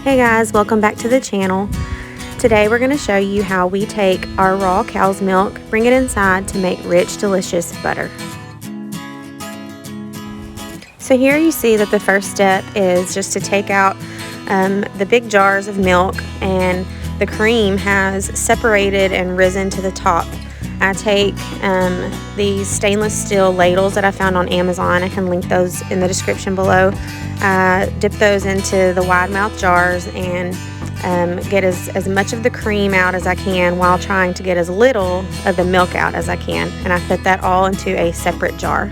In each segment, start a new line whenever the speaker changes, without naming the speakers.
Hey guys, welcome back to the channel. Today we're going to show you how we take our raw cow's milk, bring it inside to make rich, delicious butter. So here you see that the first step is just to take out the big jars of milk, and the cream has separated and risen to the top. I take these stainless steel ladles that I found on Amazon. I can link those in the description below. Dip those into the wide mouth jars and get as much of the cream out as I can while trying to get as little of the milk out as I can. And I put that all into a separate jar.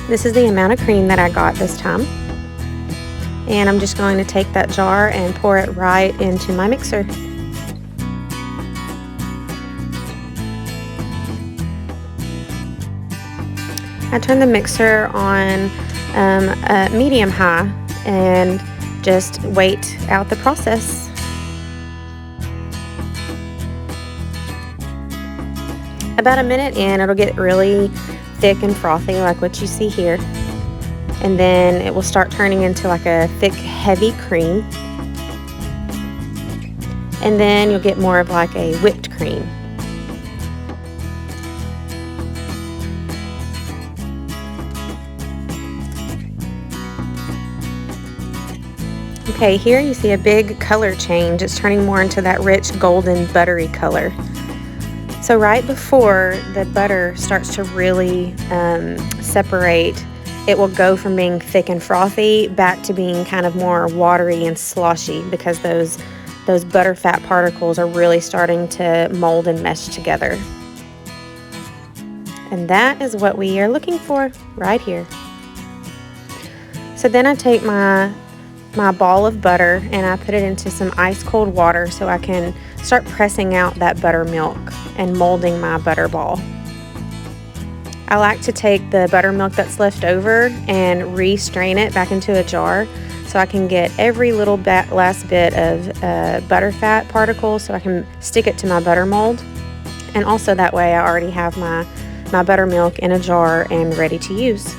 This is the amount of cream that I got this time. And I'm just going to take that jar and pour it right into my mixer. I turn the mixer on medium high and just wait out the process. About a minute in, it'll get really thick and frothy like what you see here. And then it will start turning into like a thick, heavy cream. And then you'll get more of like a whipped cream. Okay, here you see a big color change. It's turning more into that rich golden buttery color. So right before the butter starts to really separate, it will go from being thick and frothy back to being kind of more watery and sloshy, because those butter fat particles are really starting to mold and mesh together. And that is what we are looking for right here. So then I take my ball of butter and I put it into some ice cold water so I can start pressing out that buttermilk and molding my butter ball. I like to take the buttermilk that's left over and re-strain it back into a jar so I can get every little last bit of butter fat particle so I can stick it to my butter mold. And also that way I already have my buttermilk in a jar and ready to use.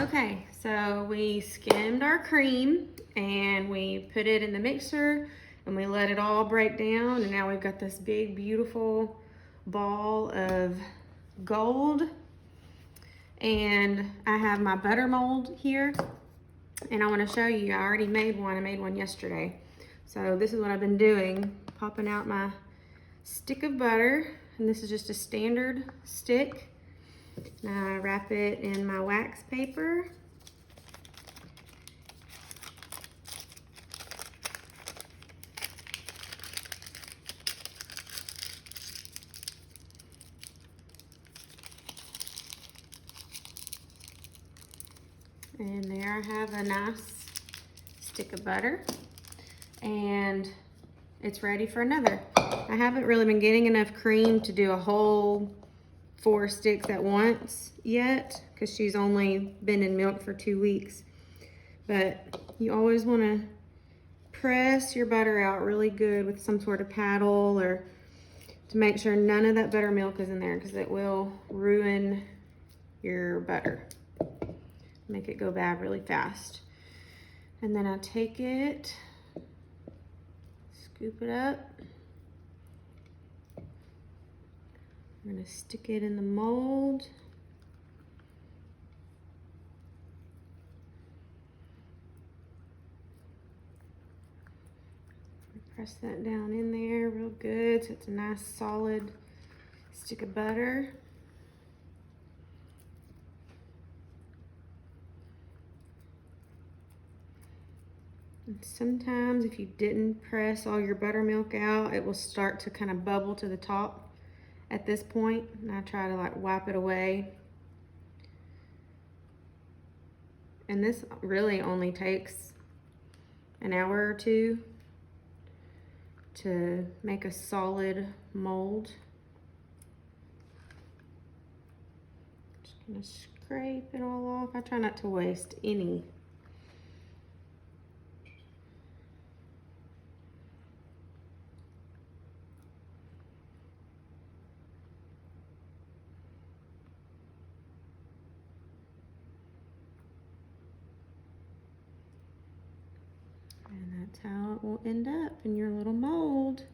Okay, so we skimmed our cream and we put it in the mixer and we let it all break down, and now we've got this big beautiful ball of gold. And I have my butter mold here and I want to show you. I already made one. I made one yesterday. So this is what I've been doing, popping out my stick of butter, and this is just a standard stick. Now I wrap it in my wax paper. And there I have a nice stick of butter, and it's ready for another. I haven't really been getting enough cream to do a whole 4 sticks at once yet, because she's only been in milk for 2 weeks. But you always want to press your butter out really good with some sort of paddle, or to make sure none of that buttermilk is in there, because it will ruin your butter, make it go bad really fast. And then I take it, scoop it up. I'm gonna stick it in the mold. Press that down in there real good so it's a nice solid stick of butter. And sometimes if you didn't press all your buttermilk out, it will start to kind of bubble to the top at this point, and I try to like wipe it away. And this really only takes an hour or two to make a solid mold. Just gonna scrape it all off. I try not to waste any. And that's how it will end up in your little mold.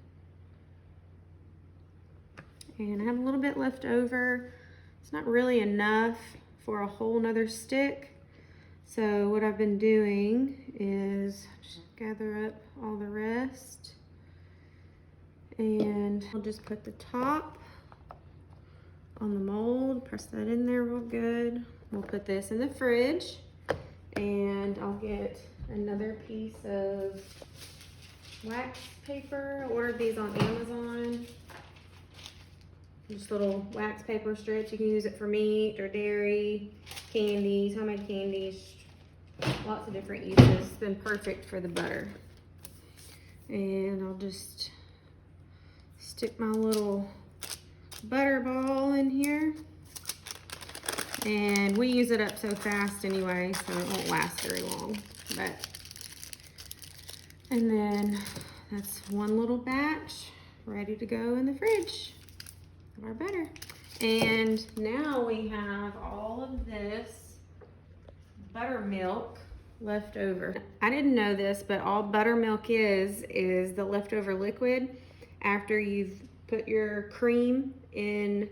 And I have a little bit left over. It's not really enough for a whole nother stick. So what I've been doing is just gather up all the rest. And I'll just put the top on the mold, press that in there real good. We'll put this in the fridge, and I'll get another piece of wax paper. I ordered these on Amazon. Just little wax paper strips. You can use it for meat or dairy, candies, homemade candies, lots of different uses. It's been perfect for the butter. And I'll just stick my little butter ball in here. And we use it up so fast anyway, so it won't last very long. And then that's one little batch ready to go in the fridge of our butter. And now we have all of this buttermilk left over. I didn't know this, but all buttermilk is the leftover liquid after you've put your cream in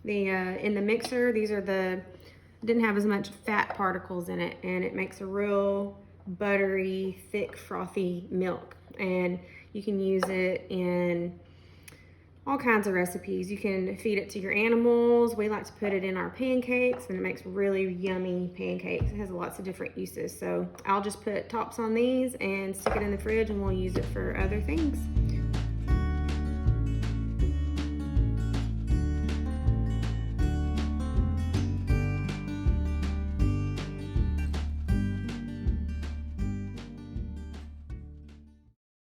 the mixer. These are didn't have as much fat particles in it, and it makes a real buttery, thick, frothy milk. And you can use it in all kinds of recipes. You can feed it to your animals. We like to put it in our pancakes, and it makes really yummy pancakes. It has lots of different uses. So I'll just put tops on these and stick it in the fridge, and we'll use it for other things.